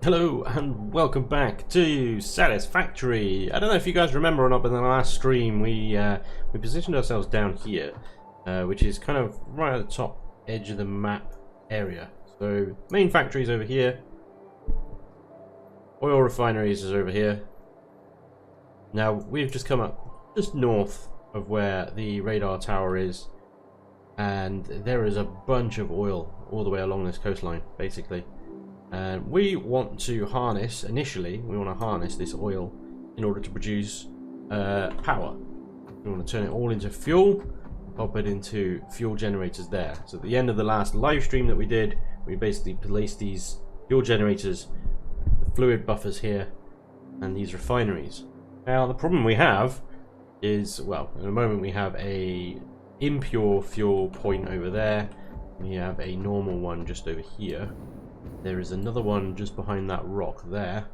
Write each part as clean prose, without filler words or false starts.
Hello and welcome back to Satisfactory. I don't know if you guys remember or not, but in the last stream we positioned ourselves down here, which is kind of right at the top edge of the map area. So main factories over here, oil refineries is over here. Now we've just come up just north of where the radar tower is, and there is a bunch of oil all the way along this coastline, basically. We want to harness, initially, we want to harness this oil in order to produce power. We want to turn it all into fuel, pop it into fuel generators there. So at the end of the last live stream that we did, we basically placed these fuel generators, the fluid buffers here, and these refineries. Now the problem we have is, well, at the moment we have a impure fuel point over there, we have a normal one just over here. There is another one just behind that rock there.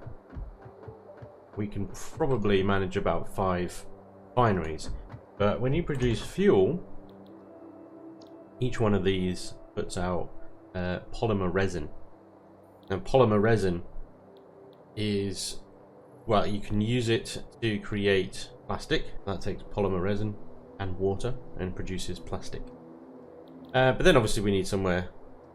We can probably manage about 5 refineries. But when you produce fuel, each one of these puts out polymer resin. And polymer resin is, well, you can use it to create plastic. That takes polymer resin and water and produces plastic. But then obviously we need somewhere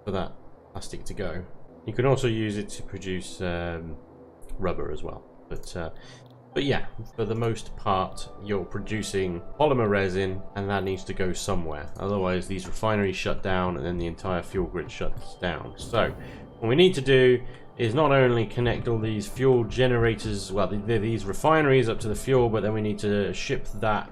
for that plastic to go. You can also use it to produce rubber as well, but yeah, for the most part you're producing polymer resin, and that needs to go somewhere. Otherwise these refineries shut down and then the entire fuel grid shuts down. So what we need to do is not only connect all these fuel generators, well, these refineries up to the fuel, but then we need to ship that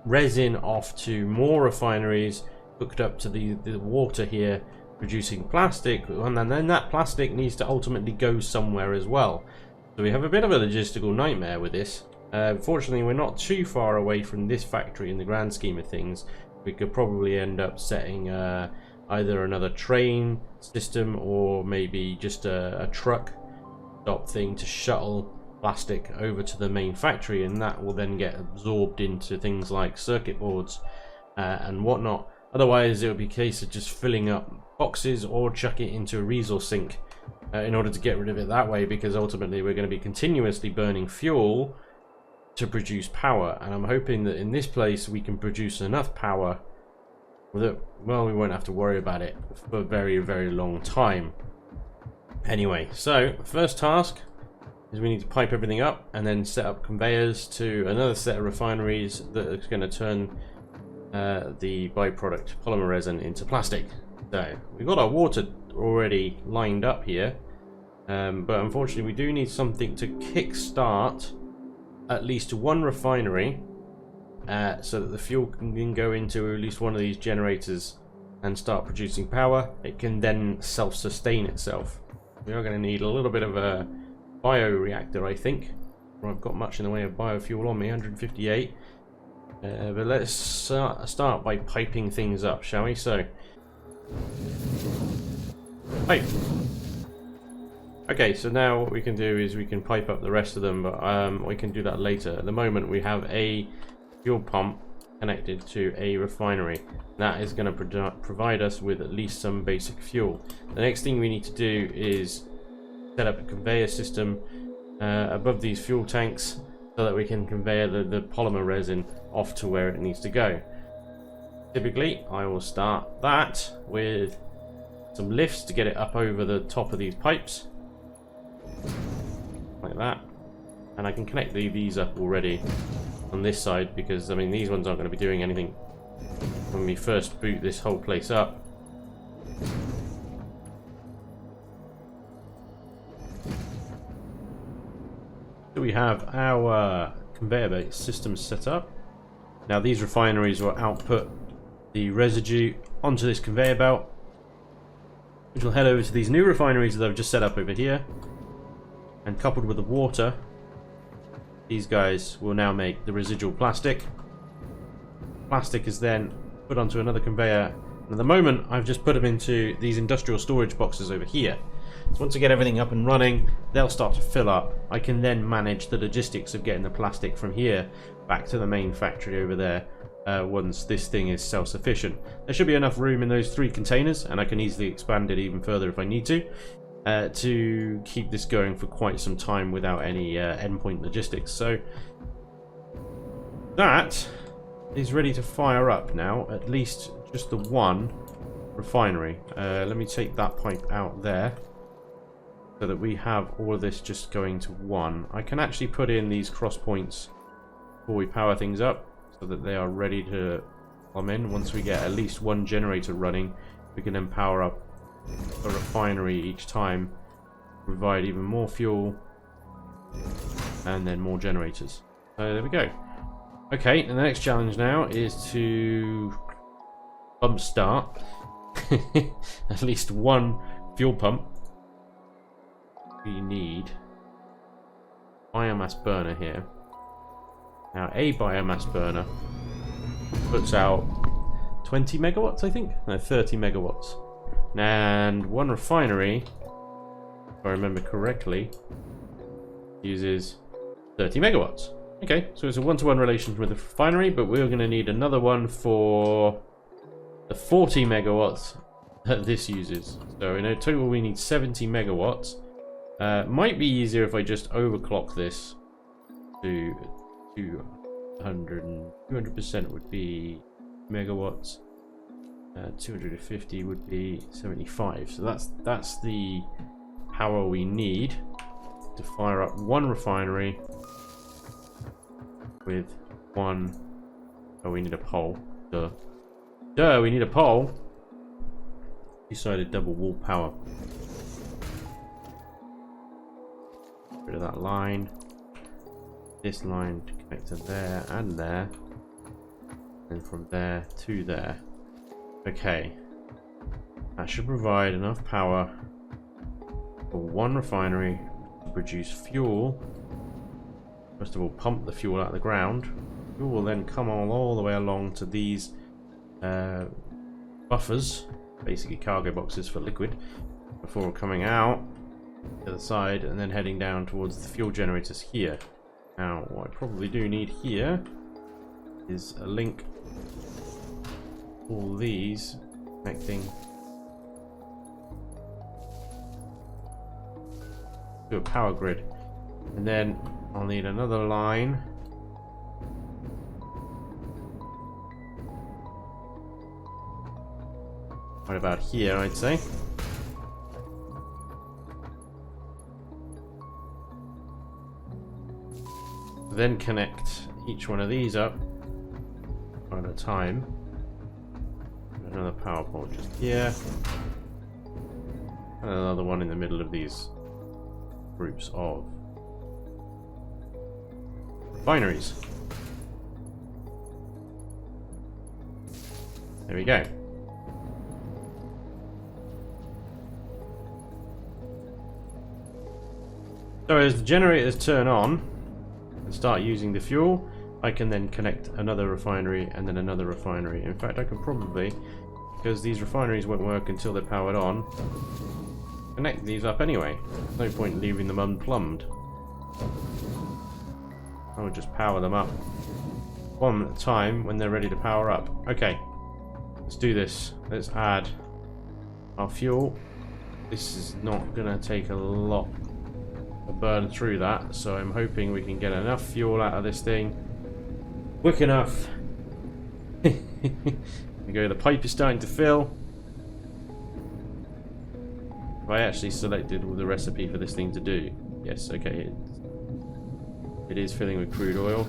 resin off to more refineries hooked up to the water here, producing plastic, and then that plastic needs to ultimately go somewhere as well. So we have a bit of a logistical nightmare with this. Fortunately we're not too far away from this factory in the grand scheme of things. We could probably end up setting either another train system or maybe just a truck stop thing to shuttle plastic over to the main factory, and that will then get absorbed into things like circuit boards and whatnot. Otherwise it would be a case of just filling up boxes or chuck it into a resource sink in order to get rid of it that way, because ultimately we're going to be continuously burning fuel to produce power, and I'm hoping that in this place we can produce enough power that, well, we won't have to worry about it for a very, very long time. Anyway, so first task is we need to pipe everything up and then set up conveyors to another set of refineries that is going to turn the byproduct polymer resin into plastic. So we've got our water already lined up here, but unfortunately we do need something to kick-start at least one refinery so that the fuel can go into at least one of these generators and start producing power. It can then self-sustain itself. We are going to need a little bit of a bioreactor, I think. I've got much in the way of biofuel on me, 158. But let's start by piping things up, shall we? So, pipe. Okay, so now what we can do is we can pipe up the rest of them, but we can do that later. At the moment we have a fuel pump connected to a refinery. That is going to provide us with at least some basic fuel. The next thing we need to do is set up a conveyor system above these fuel tanks, so that we can convey the polymer resin off to where it needs to go. Typically, I will start that with some lifts to get it up over the top of these pipes, like that. And I can connect these up already on this side, because, I mean, these ones aren't going to be doing anything when we first boot this whole place up. We have our conveyor belt system set up. Now these refineries will output the residue onto this conveyor belt, which will head over to these new refineries that I've just set up over here, and coupled with the water, these guys will now make the residual plastic. Plastic is then put onto another conveyor, and at the moment I've just put them into these industrial storage boxes over here. So once I get everything up and running, they'll start to fill up. I can then manage the logistics of getting the plastic from here back to the main factory over there once this thing is self-sufficient. There should be enough room in those 3 containers, and I can easily expand it even further if I need to. to keep this going for quite some time without any endpoint logistics. So that is ready to fire up now, at least just the one refinery. Let me take that pipe out there so that we have all of this just going to one. I can actually put in these cross points before we power things up so that they are ready to come in. Once we get at least one generator running, we can then power up a refinery each time, provide even more fuel, and then more generators. So there we go. Okay, and the next challenge now is to pump start at least one fuel pump. We need biomass burner here. Now a biomass burner puts out 20 megawatts, I think? No, 30 megawatts. And one refinery, if I remember correctly, uses 30 megawatts. Okay, so it's a one-to-one relation with the refinery, but we're going to need another one for the 40 megawatts that this uses. So in total we need 70 megawatts. Might be easier if I just overclock this to 200 and 200% would be megawatts. 250 would be 75. So that's the power we need to fire up one refinery with one. Oh, we need a pole. Duh. Duh, we need a pole. Decided double wall power. Rid of that line. This line to connect to there and there. And from there to there. Okay. That should provide enough power for one refinery to produce fuel. First of all, pump the fuel out of the ground. Fuel will then come all the way along to these buffers, basically cargo boxes for liquid, before coming out to the side and then heading down towards the fuel generators here. Now, what I probably do need here is a link. All these connecting to a power grid, and then I'll need another line right about here, I'd say. Then connect each one of these up one at a time. Another power pole just here, and another one in the middle of these groups of refineries. There we go. So as the generators turn on and start using the fuel, I can then connect another refinery and then another refinery. In fact, I could probably, because these refineries won't work until they're powered on, connect these up anyway. No point leaving them unplumbed. I would just power them up one at a time when they're ready to power up. Okay, let's do this. Let's add our fuel. This is not going to take a lot to burn through that, so I'm hoping we can get enough fuel out of this thing quick enough. There we go, the pipe is starting to fill. Have I actually selected the recipe for this thing to do? Yes, okay. It is filling with crude oil.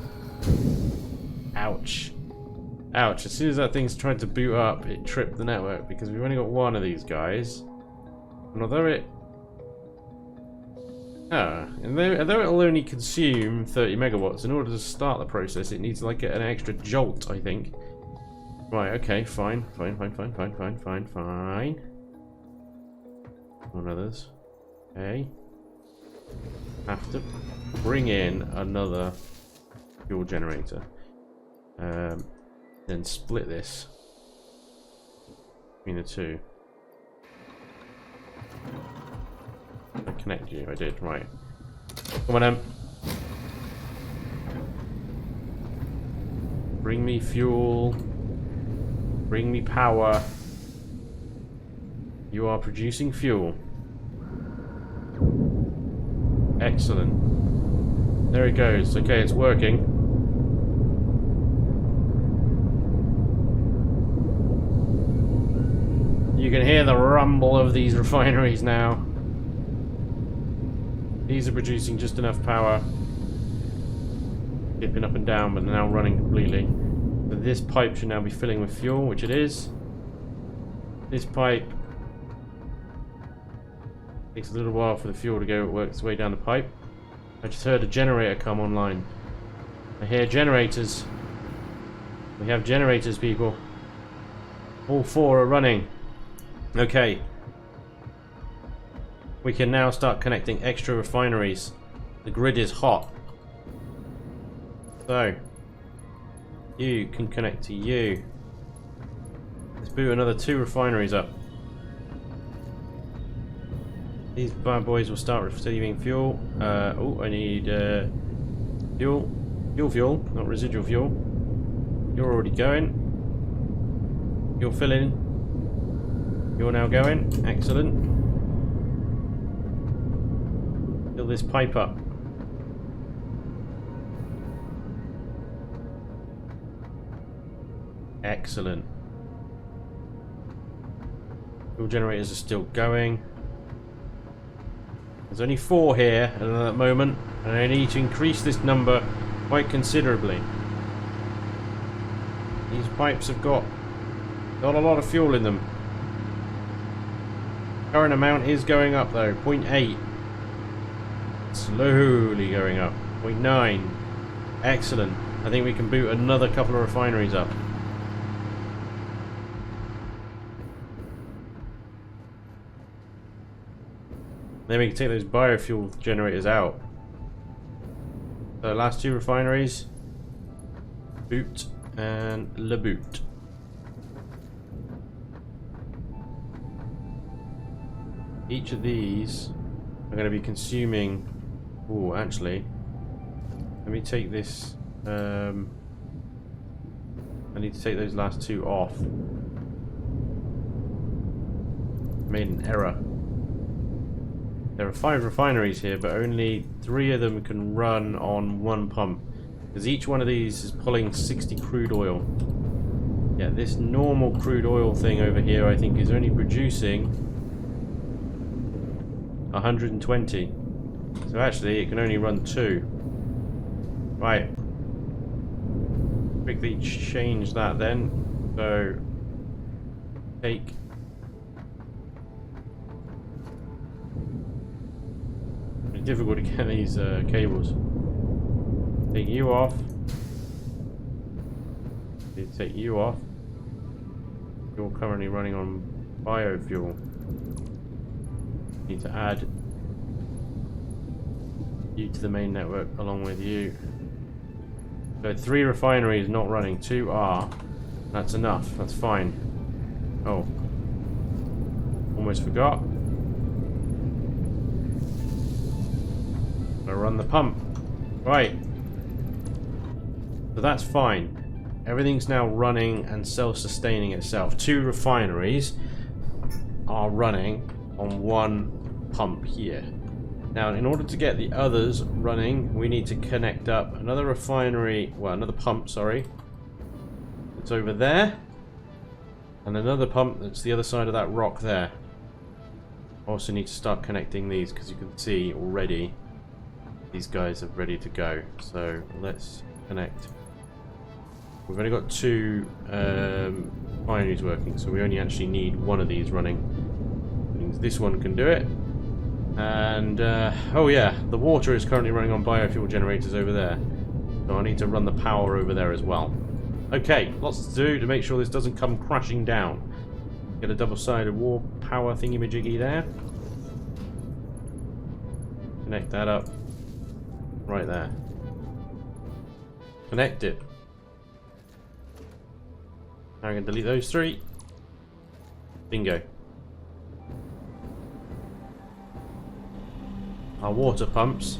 Ouch. Ouch. As soon as that thing's tried to boot up, it tripped the network because we've only got one of these guys. And although it'll only consume 30 megawatts, in order to start the process, it needs like an extra jolt, I think. Right, okay, fine. One others. Okay. Have to bring in another fuel generator. Then split this between the two. I connect you, I did, right. Come on, Em. Bring me fuel. Bring me power. You are producing fuel. Excellent. There it goes. Okay, it's working. You can hear the rumble of these refineries now. These are producing just enough power. Dipping up and down, but they're now running completely. So this pipe should now be filling with fuel, which it is. This pipe takes a little while for the fuel to go work its way down the pipe. I just heard a generator come online. I hear generators. We have generators, people. All 4 are running. Okay. We can now start connecting extra refineries. The grid is hot. So, you can connect to you. Let's boot another 2 refineries up. These bad boys will start receiving fuel. Oh, I need fuel. Fuel, not residual fuel. You're already going. You're filling. You're now going. Excellent. Fill this pipe up. Excellent. Fuel generators are still going. There's only 4 here at the moment, and I need to increase this number quite considerably. These pipes have got a lot of fuel in them. Current amount is going up though, 0.8. Slowly going up, 0.9. Excellent. I think we can boot another couple of refineries up. Then we can take those biofuel generators out. So last 2 refineries. Boot and LeBoot. Each of these are going to be consuming... Oh, actually, let me take this... I need to take those last 2 off. Made an error. There are 5 refineries here, but only 3 of them can run on 1 pump. Because each one of these is pulling 60 crude oil. Yeah, this normal crude oil thing over here, I think, is only producing 120. So actually, it can only run 2. Right. Quickly change that then. So, take... difficult to get these cables. Take you off. Take you off. You're currently running on biofuel. Need to add you to the main network along with you. So 3 refineries not running, 2 are. That's enough. That's fine. Oh, almost forgot. Run the pump. Right. So that's fine. Everything's now running and self-sustaining itself. 2 refineries are running on 1 pump here. Now, in order to get the others running, we need to connect up another refinery, well, another pump, sorry. It's over there. And another pump that's the other side of that rock there. Also need to start connecting these because you can see already these guys are ready to go. So let's connect. We've only got 2 refineries working, so we only actually need 1 of these running. Means this one can do it. And oh yeah, the water is currently running on biofuel generators over there. So I need to run the power over there as well. Okay, lots to do to make sure this doesn't come crashing down. Get a double-sided war power thingy-majiggy there. Connect that up. Right there. Connect it. Now I'm going to delete those 3. Bingo. Our water pumps,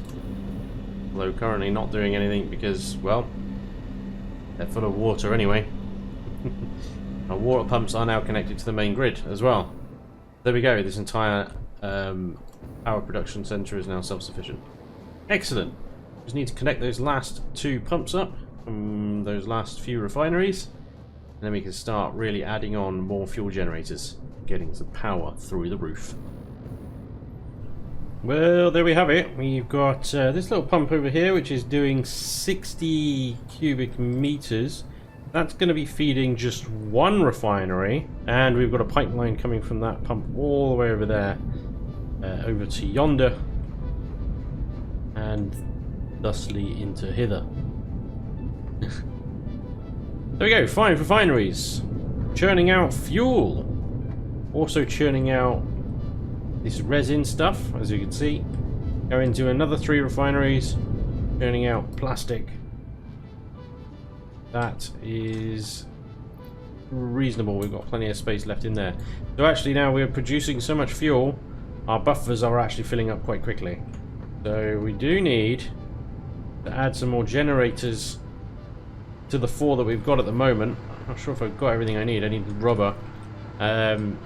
although currently not doing anything because, well, they're full of water anyway. Our water pumps are now connected to the main grid as well. There we go. This entire power production center is now self-sufficient. Excellent. Just need to connect those last 2 pumps up from those last few refineries, and then we can start really adding on more fuel generators, getting some power through the roof. Well, there we have it. We've got this little pump over here which is doing 60 cubic meters. That's going to be feeding just 1 refinery, and we've got a pipeline coming from that pump all the way over there, over to yonder, and thusly into hither. There we go, 5 refineries, churning out fuel, also churning out this resin stuff, as you can see. Go into another 3 refineries, churning out plastic. That is reasonable. We've got plenty of space left in there. So actually now we're producing so much fuel, our buffers are actually filling up quite quickly. So we do need to add some more generators to the 4 that we've got at the moment. I'm not sure if I've got everything I need. I need rubber. And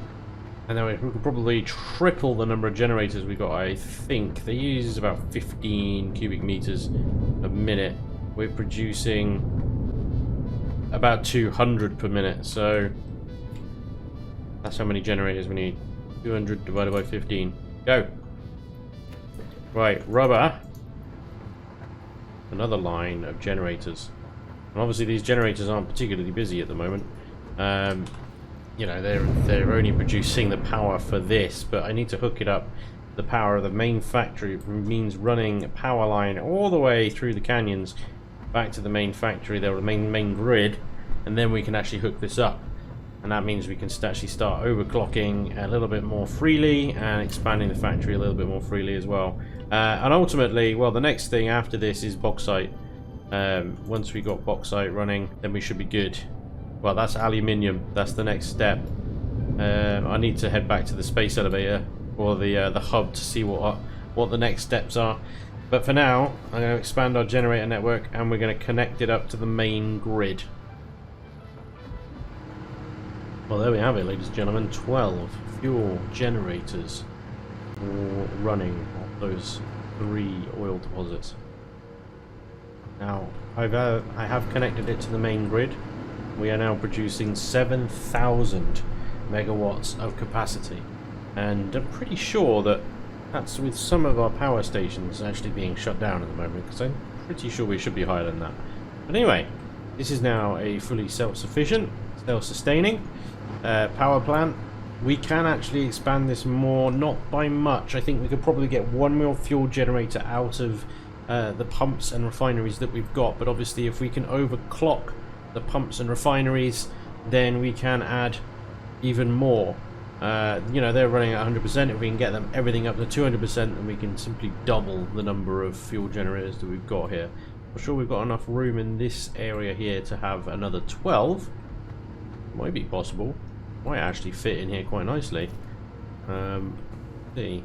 then we could probably triple the number of generators we got. I think they use about 15 cubic meters a minute. We're producing about 200 per minute, so that's how many generators we need. 200 divided by 15. Go. Right, rubber. Another line of generators. And obviously these generators aren't particularly busy at the moment. You know, they're only producing the power for this, but I need to hook it up. The power of the main factory means running a power line all the way through the canyons back to the main factory, there, the main grid, and then we can actually hook this up. And that means we can actually start overclocking a little bit more freely and expanding the factory a little bit more freely as well. And ultimately, well, the next thing after this is bauxite. Once we got bauxite running, then we should be good. Well, that's aluminium. That's the next step. I need to head back to the space elevator or the hub to see what the next steps are. But for now, I'm going to expand our generator network and we're going to connect it up to the main grid. Well, there we have it, ladies and gentlemen. 12 fuel generators all running off those 3 oil deposits. Now, I have connected it to the main grid. We are now producing 7,000 megawatts of capacity. And I'm pretty sure that that's with some of our power stations actually being shut down at the moment, because I'm pretty sure we should be higher than that. But anyway, this is now a fully self-sufficient, self-sustaining power plant. We can actually expand this more, not by much. I think we could probably get 1 more fuel generator out of the pumps and refineries that we've got, but obviously if we can overclock the pumps and refineries, then we can add even more. You know, they're running at 100%. If we can get them everything up to 200%, then we can simply double the number of fuel generators that we've got here. I'm sure we've got enough room in this area here to have another 12. Might be possible. Might actually fit in here quite nicely. Let's see.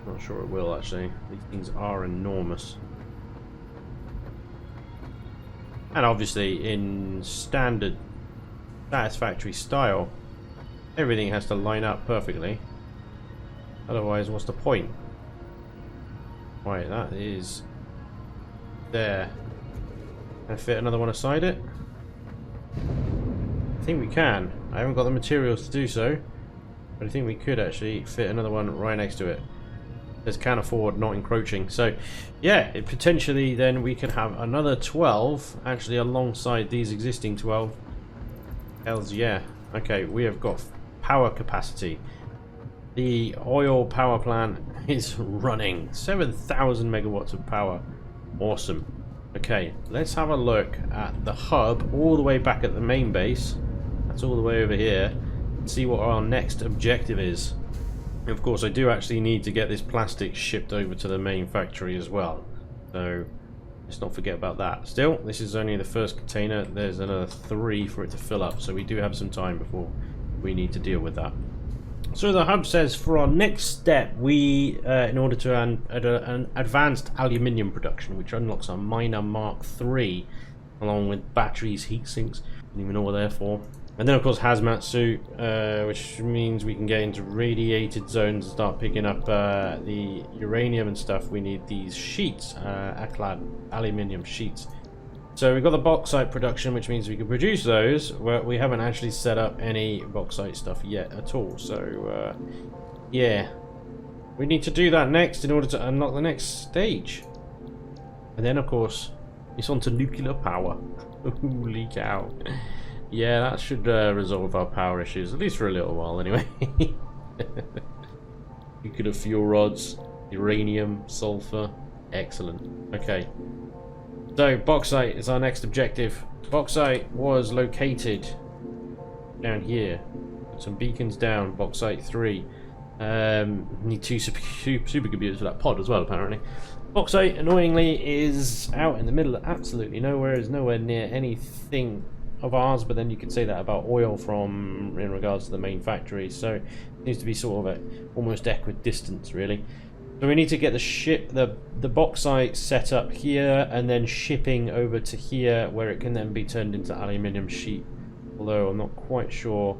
Not sure it will actually. These things are enormous. And obviously in standard Satisfactory style, everything has to line up perfectly. Otherwise, what's the point? Right, that is there. Can I fit another one aside it? I think we can. I haven't got the materials to do so, but I think we could actually fit another one right next to it. There's can afford not encroaching. So yeah, it potentially then we could have another 12 actually alongside these existing 12. Hells yeah. Okay, we have got power capacity. The oil power plant is running 7,000 megawatts of power. Awesome. Okay, let's have a look at the hub all the way back at the main base. That's all the way over here. And see what our next objective is. And of course, I do actually need to get this plastic shipped over to the main factory as well. So let's not forget about that. Still, this is only the first container. There's another 3 for it to fill up, so we do have some time before we need to deal with that. So the hub says for our next step, we, in order to an advanced aluminium production, which unlocks our miner Mark III, along with batteries, heat sinks, don't even know what they're for, And then of course hazmat suit, which means we can get into radiated zones and start picking up the uranium and stuff. We need these sheets, clad aluminium sheets. So we've got the bauxite production, which means we can produce those. Well, we haven't actually set up any bauxite stuff yet at all. So yeah, we need to do that next in order to unlock the next stage. And then of course it's on to nuclear power. Holy cow. Yeah, that should resolve our power issues, at least for a little while anyway. Nuclear fuel rods, uranium, sulfur, excellent. Okay, so bauxite is our next objective. Bauxite was located down here. Put some beacons down, bauxite 3. Need 2 supercomputers for that pod as well, apparently. Bauxite, annoyingly, is out in the middle of absolutely nowhere. Is nowhere near anything of ours, but then you could say that about oil from in regards to the main factory, so it needs to be sort of at almost equidistance really. So we need to get the bauxite set up here and then shipping over to here where it can then be turned into aluminium sheet, although I'm not quite sure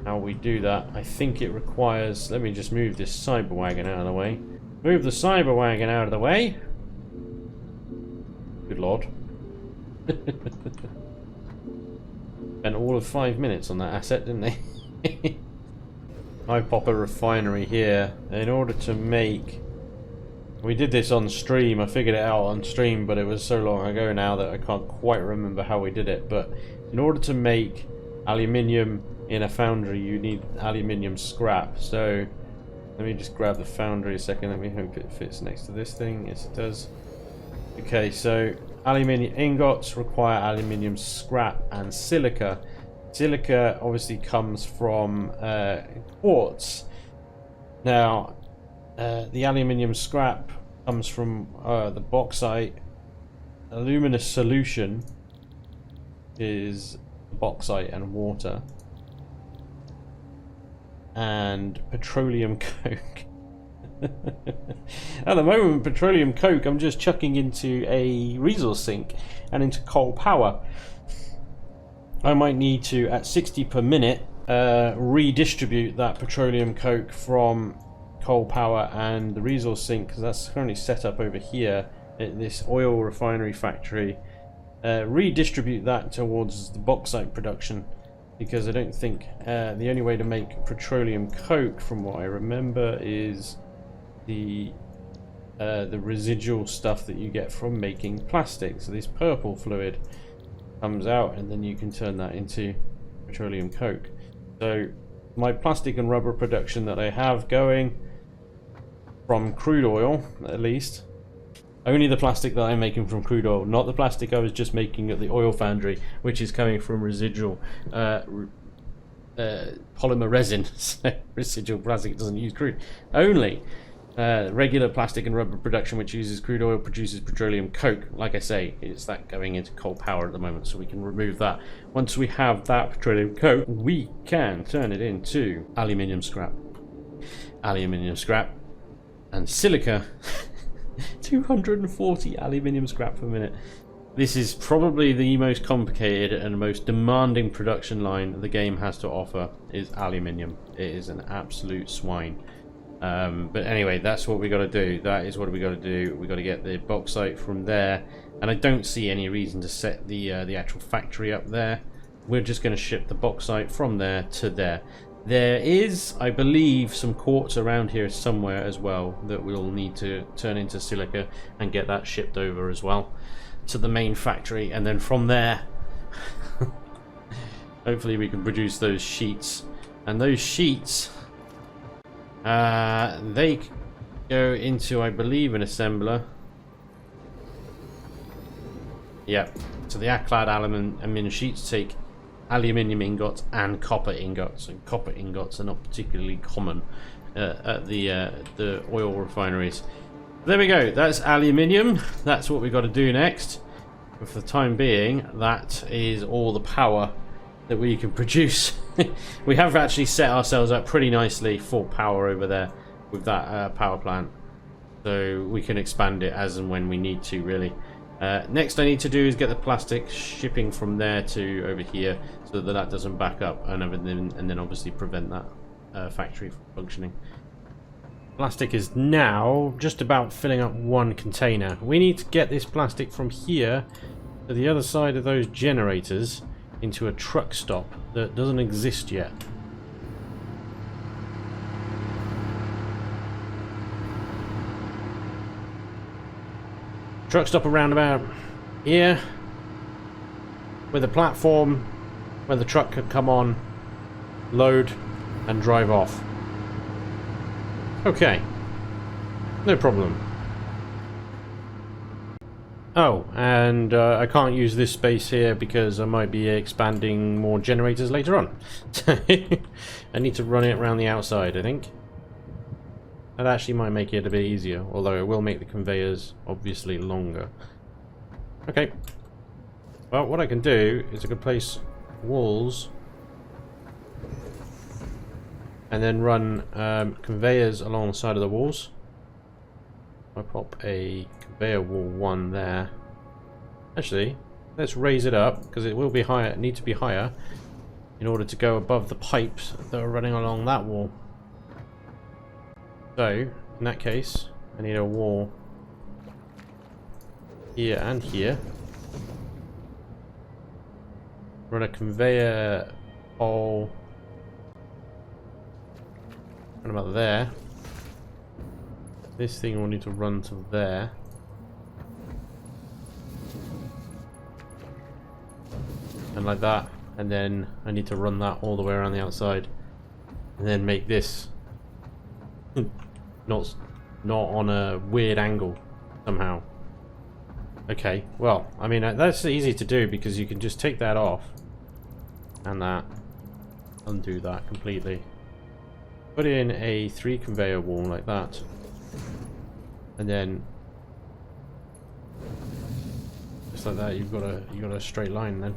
how we do that. I think it requires, let me just move this cyber wagon out of the way. Move the cyber wagon out of the way. Good lord. Spent all of 5 minutes on that asset, didn't they? I pop a refinery here in order to make... We did this on stream, I figured it out on stream, but it was so long ago now that I can't quite remember how we did it. But in order to make aluminium in a foundry, you need aluminium scrap. So let me just grab the foundry a second. Let me hope it fits next to this thing. Yes, it does. Okay, so aluminium ingots require aluminium scrap and silica. Silica obviously comes from quartz. Now, the aluminium scrap comes from the bauxite. Aluminous solution is bauxite and water. And petroleum coke. At the moment, petroleum coke I'm just chucking into a resource sink and into coal power. I might need to, at 60 per minute, redistribute that petroleum coke from coal power and the resource sink, because that's currently set up over here at this oil refinery factory. Redistribute that towards the bauxite production, because I don't think the only way to make petroleum coke, from what I remember, is the residual stuff that you get from making plastic. So this purple fluid comes out and then you can turn that into petroleum coke. So my plastic and rubber production that I have going from crude oil, at least, only the plastic that I'm making from crude oil, not the plastic I was just making at the oil foundry, which is coming from residual polymer resin. So residual plastic doesn't use crude. Only regular plastic and rubber production, which uses crude oil, produces petroleum coke. Like I say, it's that going into coal power at the moment, so we can remove that. Once we have that petroleum coke, we can turn it into aluminium scrap. Aluminium scrap and silica. 240 aluminium scrap per minute. This is probably the most complicated and most demanding production line the game has to offer, is aluminium. It is an absolute swine. But anyway, that's what we got to do. That is what we got to do. We got to get the bauxite from there, and I don't see any reason to set the actual factory up there. We're just going to ship the bauxite from there to there. There is, I believe, some quartz around here somewhere as well that we'll need to turn into silica and get that shipped over as well to the main factory, and then from there hopefully we can produce those sheets. And those sheets, they go into, I believe, an assembler. Yep. So the clad aluminium sheets take aluminium ingots and copper ingots, and copper ingots are not particularly common at the oil refineries. There we go. That's aluminium. That's what we've got to do next. But for the time being, that is all the power that we can produce. We have actually set ourselves up pretty nicely for power over there with that power plant, so we can expand it as and when we need to, really. Next I need to do is get the plastic shipping from there to over here so that that doesn't back up, and then obviously prevent that factory from functioning. Plastic is now just about filling up one container. We need to get this plastic from here to the other side of those generators into a truck stop that doesn't exist yet. Truck stop around about here with a platform where the truck can come on, load and drive off. Okay, no problem. Oh, and I can't use this space here because I might be expanding more generators later on. I need to run it around the outside, I think. That actually might make it a bit easier, although it will make the conveyors obviously longer. Okay. Well, what I can do is I can place walls and then run conveyors along the side of the walls. I pop a conveyor wall 1 there. Actually, let's raise it up because it will be higher. Need to be higher in order to go above the pipes that are running along that wall. So, in that case, I need a wall here and here. Run a conveyor pole run about there. This thing will need to run to there. And like that. And then I need to run that all the way around the outside. And then make this not on a weird angle somehow. Okay, well, I mean that's easy to do because you can just take that off and that, undo that completely. Put in a 3 conveyor wall like that, and then just like that you've got a straight line then.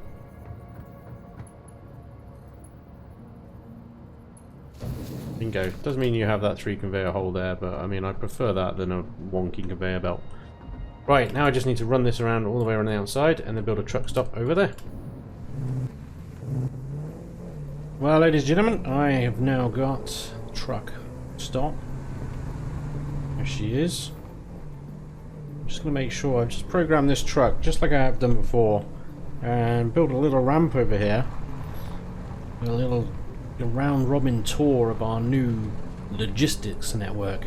Bingo. Doesn't mean you have that 3 conveyor hole there, but I mean I prefer that than a wonky conveyor belt. Right, now I just need to run this around all the way around the outside and then build a truck stop over there. Well, ladies and gentlemen, I have now got the truck stop. There she is. I'm just going to make sure I've just programmed this truck just like I have done before and build a little ramp over here. A little round robin tour of our new logistics network.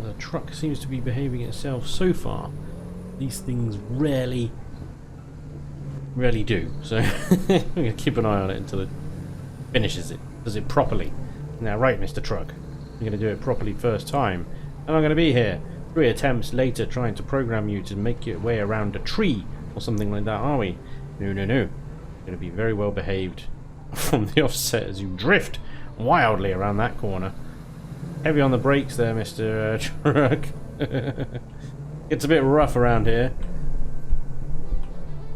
The truck seems to be behaving itself so far. These things rarely do. So I'm going to keep an eye on it until it finishes it. Does it properly. Now right, Mr. Truck. I'm going to do it properly first time. And I'm going to be here 3 attempts later trying to program you to make your way around a tree or something like that, are we? No, no, no. You're going to be very well behaved from the offset as you drift wildly around that corner. Heavy on the brakes there, Mr. Truck. It's a bit rough around here.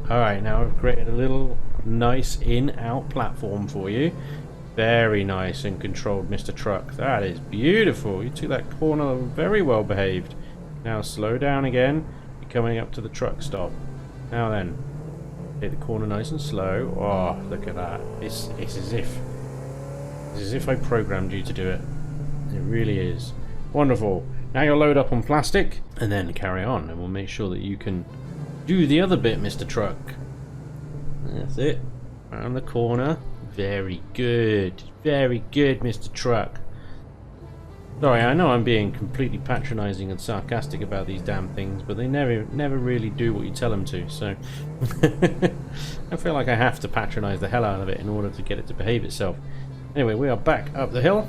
Alright, now I've created a little nice in-out platform for you. Very nice and controlled, Mr. Truck. That is beautiful. You took that corner very well behaved. Now slow down again. You're coming up to the truck stop. Now then, take the corner nice and slow. Oh, look at that. It's as if I programmed you to do it. It really is. Wonderful. Now you'll load up on plastic and then carry on, and we'll make sure that you can do the other bit, Mr. Truck. That's it. Around the corner. Very good. Very good, Mr. Truck. Sorry, I know I'm being completely patronizing and sarcastic about these damn things, but they never really do what you tell them to, so I feel like I have to patronize the hell out of it in order to get it to behave itself. Anyway, we are back up the hill.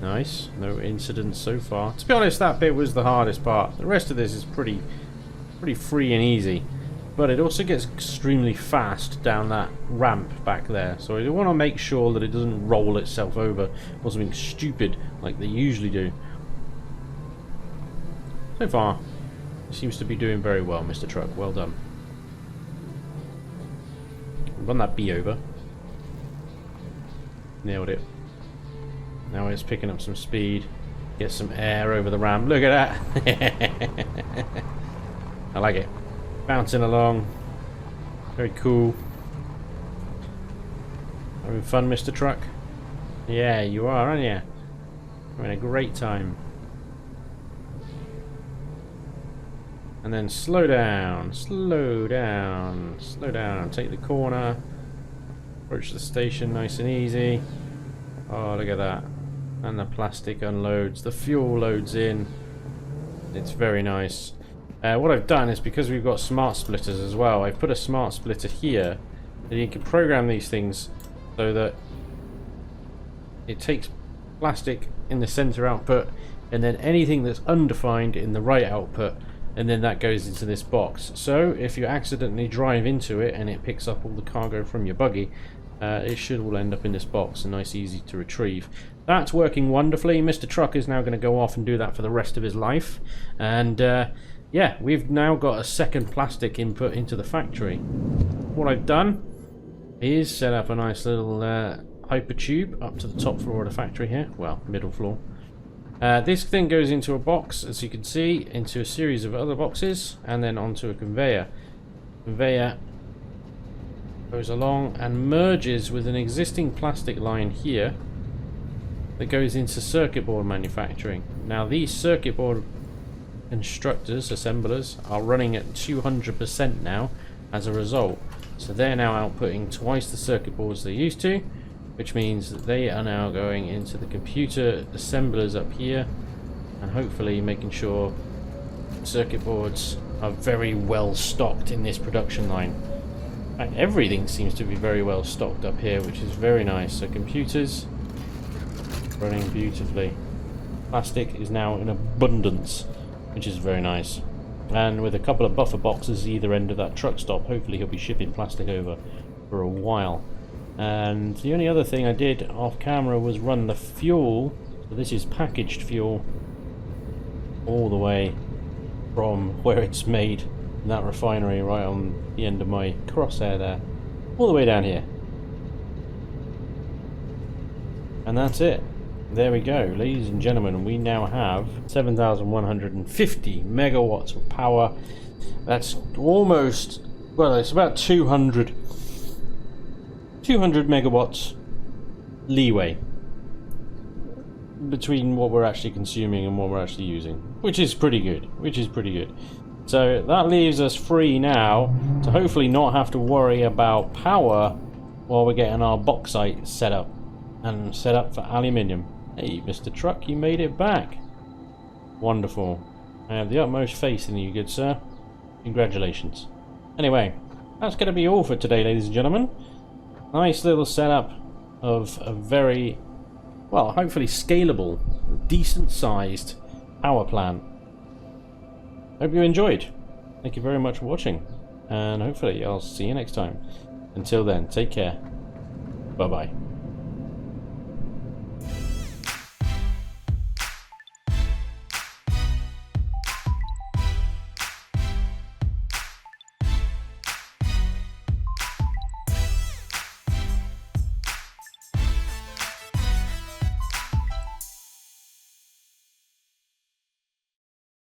Nice. No incidents so far. To be honest, that bit was the hardest part. The rest of this is pretty free and easy. But it also gets extremely fast down that ramp back there. So I want to make sure that it doesn't roll itself over or something stupid like they usually do. So far, it seems to be doing very well, Mr. Truck. Well done. Run that bee over. Nailed it. Now it's picking up some speed. Get some air over the ramp. Look at that. I like it. Bouncing along. Very cool. Having fun, Mr. Truck? Yeah, you are, aren't you? Having a great time. And then slow down, slow down, slow down. Take the corner. Approach the station nice and easy. Oh, look at that. And the plastic unloads. The fuel loads in. It's very nice. What I've done is, because we've got smart splitters as well, I've put a smart splitter here. And you can program these things so that it takes plastic in the center output, and then anything that's undefined in the right output, and then that goes into this box. So if you accidentally drive into it and it picks up all the cargo from your buggy, it should all end up in this box, and nice, easy to retrieve. That's working wonderfully. Mr. Truck is now going to go off and do that for the rest of his life. And yeah, we've now got a second plastic input into the factory. What I've done is set up a nice little hyper tube up to the top floor of the factory here. Well, middle floor. This thing goes into a box, as you can see, into a series of other boxes, and then onto a conveyor. Conveyor goes along and merges with an existing plastic line here that goes into circuit board manufacturing. Now these circuit board constructors, assemblers, are running at 200% now as a result. So they're now outputting twice the circuit boards they used to, which means that they are now going into the computer assemblers up here, and hopefully making sure circuit boards are very well stocked in this production line. In fact, everything seems to be very well stocked up here, which is very nice. So computers running beautifully. Plastic is now in abundance, which is very nice. And with a couple of buffer boxes either end of that truck stop, hopefully he'll be shipping plastic over for a while. And the only other thing I did off camera was run the fuel. So this is packaged fuel all the way from where it's made in that refinery, right on the end of my crosshair there, all the way down here. And that's it. There we go, ladies and gentlemen. We now have 7,150 megawatts of power. That's almost, well, it's about 200 megawatts leeway between what we're actually consuming and what we're actually using, which is pretty good. So that leaves us free now to hopefully not have to worry about power while we're getting our bauxite set up and set up for aluminium. Hey, Mr. Truck, you made it back. Wonderful. I have the utmost faith in you, good sir. Congratulations. Anyway, that's going to be all for today, ladies and gentlemen. Nice little setup of a very, well, hopefully scalable, decent sized power plant. Hope you enjoyed. Thank you very much for watching, and hopefully I'll see you next time. Until then, take care. Bye bye.